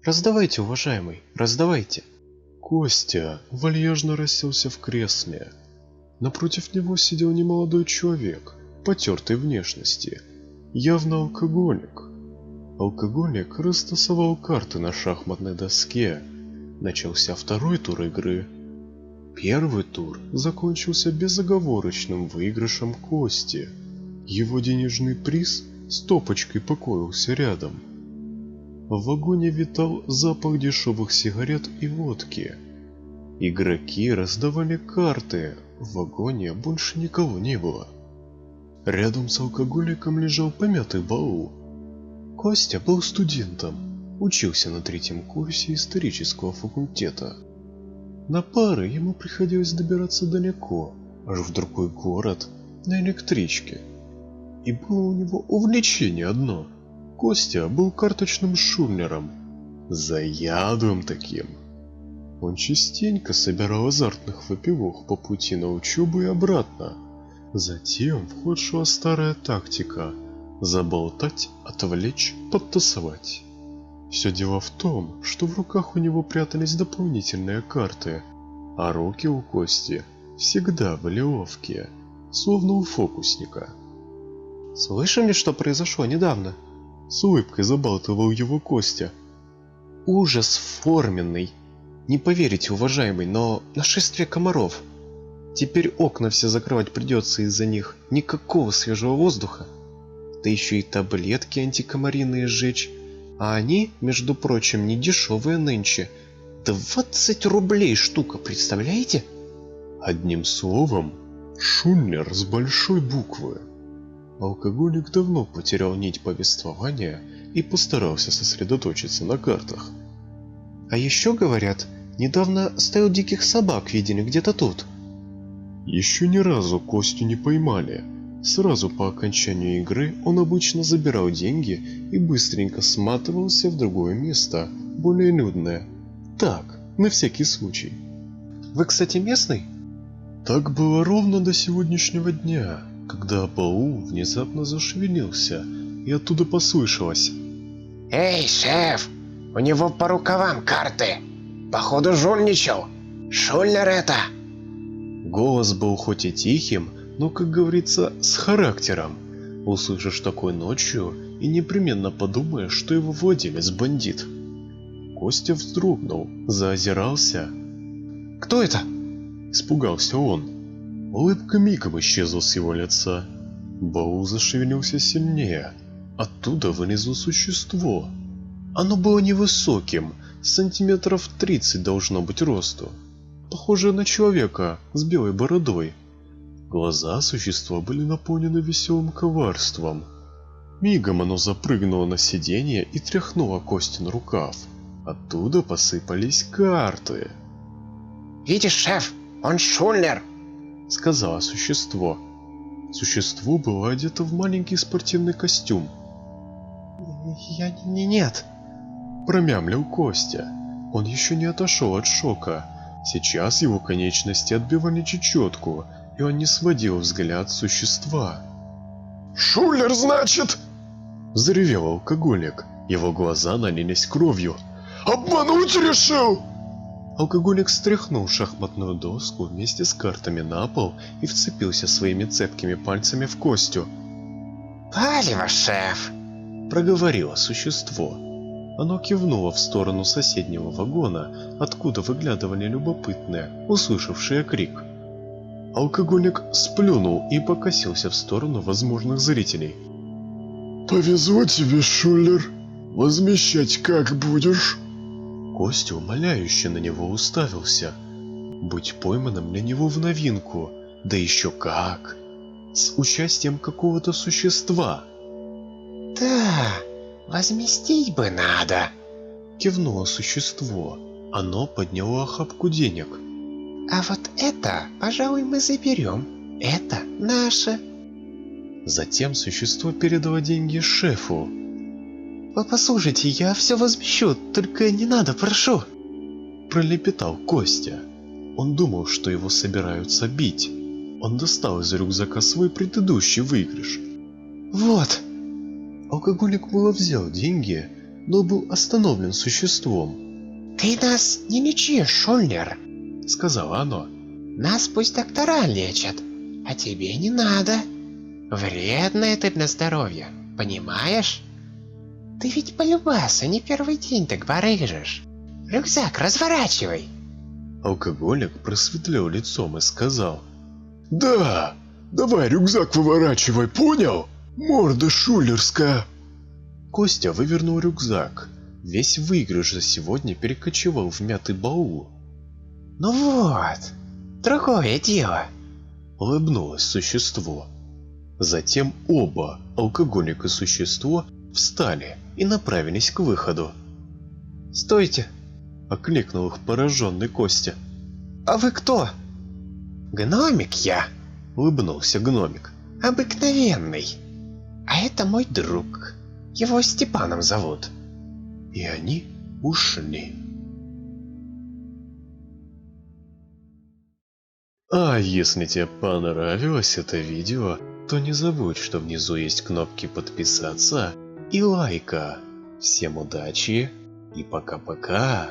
Раздавайте, уважаемый, раздавайте. Костя вальяжно расселся в кресле. Напротив него сидел немолодой человек, потертой внешности, явно алкоголик. Алкоголик растасовал карты на шахматной доске. Начался второй тур игры. Первый тур закончился безоговорочным выигрышем Кости. Его денежный приз стопочкой покоился рядом. В вагоне витал запах дешевых сигарет и водки. Игроки раздавали карты, в вагоне больше никого не было. Рядом с алкоголиком лежал помятый баул. Костя был студентом, учился на 3-м курсе исторического факультета. На пары ему приходилось добираться далеко, аж в другой город, на электричке. И было у него увлечение одно. Костя был карточным шулером, заядлым таким. Он частенько собирал азартных выпивок по пути на учебу и обратно. Затем в ход шла старая тактика – заболтать, отвлечь, подтасовать. Все дело в том, что в руках у него прятались дополнительные карты, а руки у Кости всегда были ловкие, словно у фокусника. Слышали, что произошло недавно? С улыбкой забалтывал его Костя. Ужас форменный. Не поверите, уважаемый, но нашествие комаров. Теперь окна все закрывать придется из-за них. Никакого свежего воздуха. Да еще и таблетки антикомариные сжечь. А они, между прочим, не дешевые нынче. 20 рублей штука, представляете? Одним словом, шулер с большой буквы. Алкоголик давно потерял нить повествования и постарался сосредоточиться на картах. А еще говорят, недавно стаю диких собак видели где-то тут. Еще ни разу Костю не поймали. Сразу по окончанию игры он обычно забирал деньги и быстренько сматывался в другое место, более людное. Так, на всякий случай. Вы, кстати, местный? Так было ровно до сегодняшнего дня, когда баул внезапно зашевелился, и оттуда послышалось: «Эй, шеф, у него по рукавам карты. Походу жульничал. Шулер это!» Голос был хоть и тихим, но, как говорится, с характером. Услышишь такой ночью и непременно подумаешь, что его владелец бандит. Костя вздрогнул, заозирался. Кто это? Испугался он. Улыбка мигом исчезла с его лица. Баул зашевелился сильнее. Оттуда вылезло существо. Оно было невысоким, сантиметров 30 должно быть росту. Похоже на человека с белой бородой. Глаза существа были наполнены веселым коварством. Мигом оно запрыгнуло на сиденье и тряхнуло Костю на рукав. Оттуда посыпались карты. «Видишь, шеф, он шулер!» — сказала существо. Существо было одето в маленький спортивный костюм. Нет. Промямлил Костя. Он еще не отошел от шока. Сейчас его конечности отбивали чечетку, и он не сводил взгляд с существа. «Шулер, значит?» — заревел алкоголик. Его глаза налились кровью. «Обмануть решил?» Алкоголик стряхнул шахматную доску вместе с картами на пол и вцепился своими цепкими пальцами в Костю. «Палево, шеф!» — проговорило существо. Оно кивнуло в сторону соседнего вагона, откуда выглядывали любопытные, услышавшие крик. Алкоголик сплюнул и покосился в сторону возможных зрителей. «Повезло тебе, шулер. Возмещать как будешь?» Костя умоляюще на него уставился. Быть пойманным для него в новинку, да еще как! С участием какого-то существа. «Да, возместить бы надо!» — кивнуло существо. Оно подняло охапку денег. «А вот это, пожалуй, мы заберем. Это наше!» Затем существо передало деньги шефу. Послушайте, я все возмещу, только не надо, прошу. Пролепетал Костя. Он думал, что его собираются бить. Он достал из рюкзака свой предыдущий выигрыш. Вот. Алкоголик было взял деньги, но был остановлен существом. «Ты нас не лечишь, Шульнер!» — сказала оно. «Нас пусть доктора лечат, а тебе не надо. Вредно это для здоровья, понимаешь? Ты ведь полюбаса не первый день так барыжишь. Рюкзак разворачивай!» Алкоголик просветлел лицом и сказал: «Да! Давай рюкзак выворачивай, понял? Морда шулерская!» Костя вывернул рюкзак. Весь выигрыш за сегодня перекочевал в мятый баул. «Ну вот, другое дело!» — улыбнулось существо. Затем оба, алкоголик и существо, встали и направились к выходу. «Стойте!» — окликнул их пораженный Костя. «А вы кто?» «Гномик я!» — улыбнулся гномик. «Обыкновенный. А это мой друг. Его Степаном зовут». И они ушли. А если тебе понравилось это видео, то не забудь, что внизу есть кнопки подписаться и лайка. Всем удачи и пока-пока.